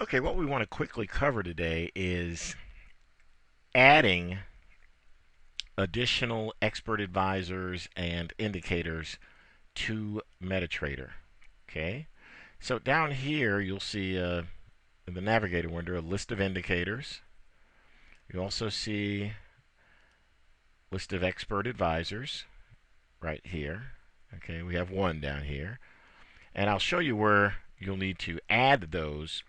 Okay, what we want to quickly cover today is adding additional expert advisors and indicators to MetaTrader. Okay, so down here you'll see in the navigator window a list of indicators. You also see a list of expert advisors right here. Okay, we have one down here, and I'll show you where you'll need to add those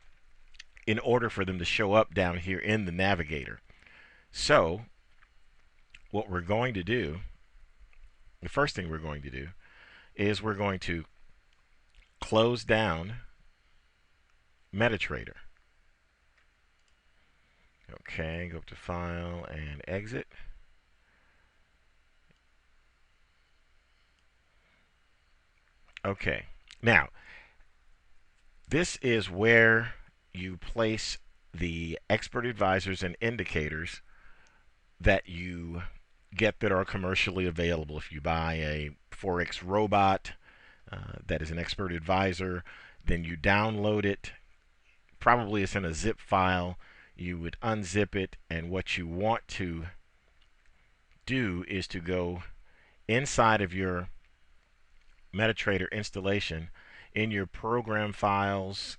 in order for them to show up down here in the navigator. So what we're going to do, the first thing we're going to do is we're going to close down MetaTrader. Okay, go up to File and Exit. Okay, now this is where you place the expert advisors and indicators that you get that are commercially available. If you buy a Forex robot that is an expert advisor, then you download it. Probably it's in a zip file. You would unzip it, and what you want to do is to go inside of your MetaTrader installation in your program files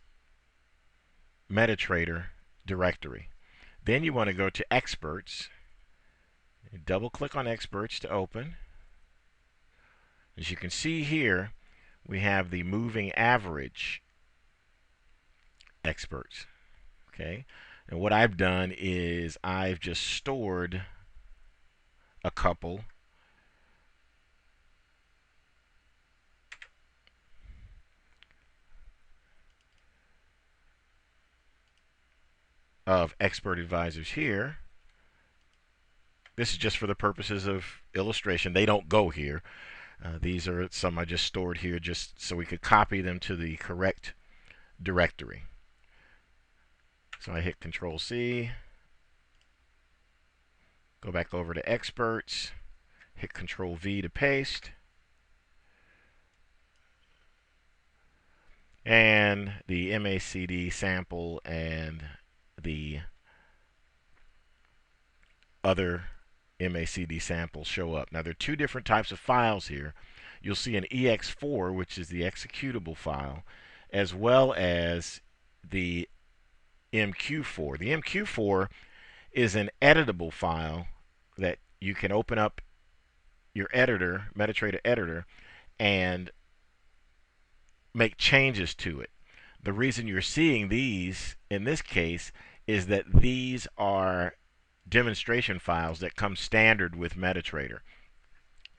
MetaTrader directory. Then you want to go to experts, double click on experts to open. As you can see here, we have the moving average experts. Okay, and what I've done is I've just stored a couple of expert advisors here. This is just for the purposes of illustration. They don't go here. These are some I just stored here just so we could copy them to the correct directory. So I hit Control C, go back over to experts, hit Control V to paste, and the MACD sample and the other MACD samples show up. Now there are two different types of files here. You'll see an EX4, which is the executable file, as well as the MQ4. The MQ4 is an editable file that you can open up your editor, MetaTrader editor, and make changes to it. The reason you're seeing these in this case is that these are demonstration files that come standard with MetaTrader.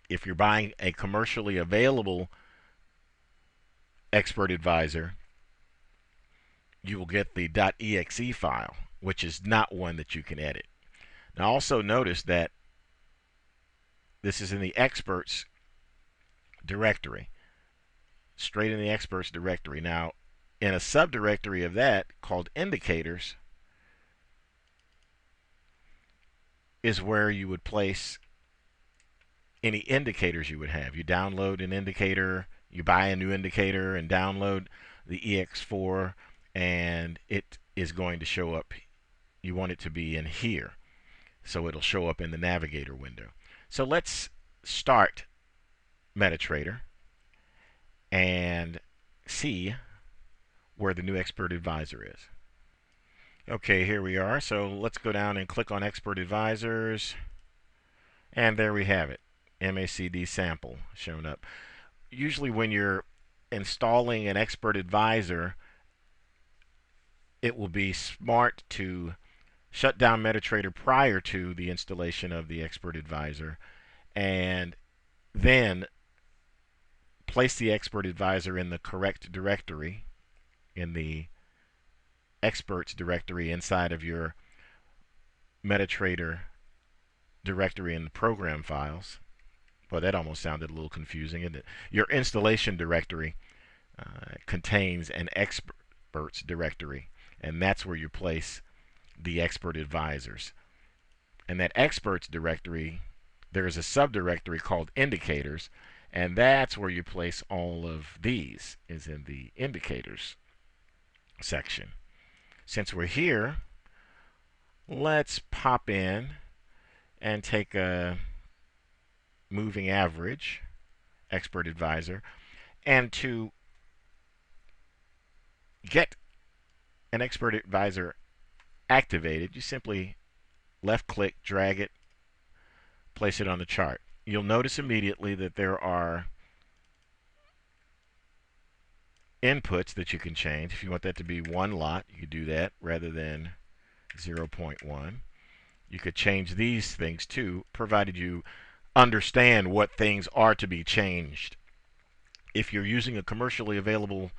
If you're buying a commercially available expert advisor, you will get the .exe file, which is not one that you can edit. Now also notice that this is in the experts directory, straight in the experts directory. Now in a subdirectory of that called indicators is where you would place any indicators you would have. You download an indicator, you buy a new indicator and download the EX4, and it is going to show up. You want it to be in here, so it'll show up in the navigator window. So let's start MetaTrader and see where the new expert advisor is. Okay, here we are. So let's go down and click on expert advisors, and there we have it. MACD sample shown up. Usually when you're installing an expert advisor, it will be smart to shut down MetaTrader prior to the installation of the expert advisor, and then place the expert advisor in the correct directory, in the experts directory inside of your MetaTrader directory in the program files. Well, that almost sounded a little confusing, isn't it? Your installation directory contains an experts directory, and that's where you place the expert advisors. And that experts directory, there is a subdirectory called indicators, and that's where you place all of these, is in the indicators section. Since we're here, let's pop in and take a moving average, expert advisor, and to get an expert advisor activated, you simply left click, drag it, place it on the chart. You'll notice immediately that there are inputs that you can change. If you want that to be one lot, you could do that rather than 0.1. You could change these things too, provided you understand what things are to be changed. If you're using a commercially available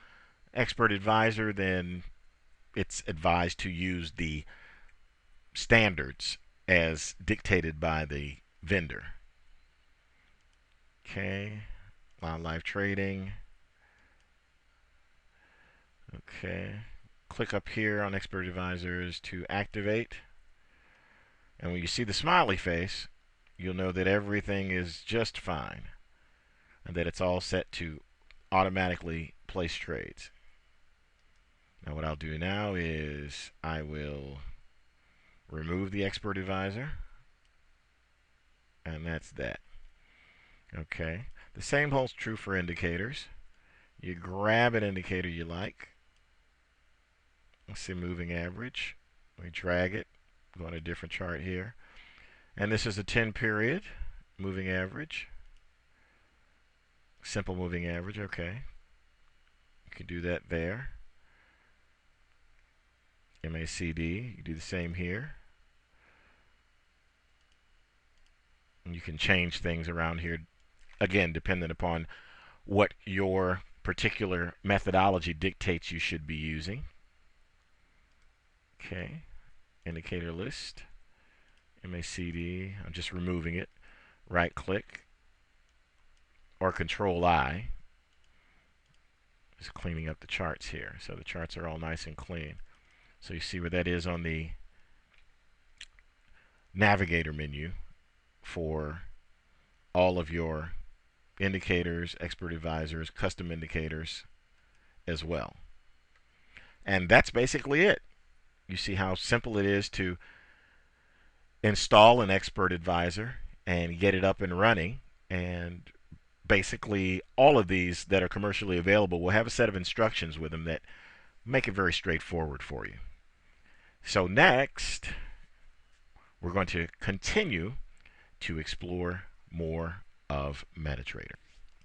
expert advisor, then it's advised to use the standards as dictated by the vendor. Okay, live trading. Okay, click up here on expert advisors to activate. And when you see the smiley face, you'll know that everything is just fine and that it's all set to automatically place trades. Now what I'll do now is I will remove the expert advisor, and that's that. Okay, the same holds true for indicators. You grab an indicator you like. Let's see, moving average. We drag it, go on a different chart here. And this is a 10 period moving average. Simple moving average, okay. You can do that there. MACD, you do the same here. And you can change things around here, again, dependent upon what your particular methodology dictates you should be using. Okay, indicator list, MACD, I'm just removing it. Right click or Control I. Just cleaning up the charts here. So the charts are all nice and clean. So you see where that is on the navigator menu for all of your indicators, expert advisors, custom indicators as well. And that's basically it. You see how simple it is to install an expert advisor and get it up and running. And basically all of these that are commercially available will have a set of instructions with them that make it very straightforward for you. So next, we're going to continue to explore more of MetaTrader.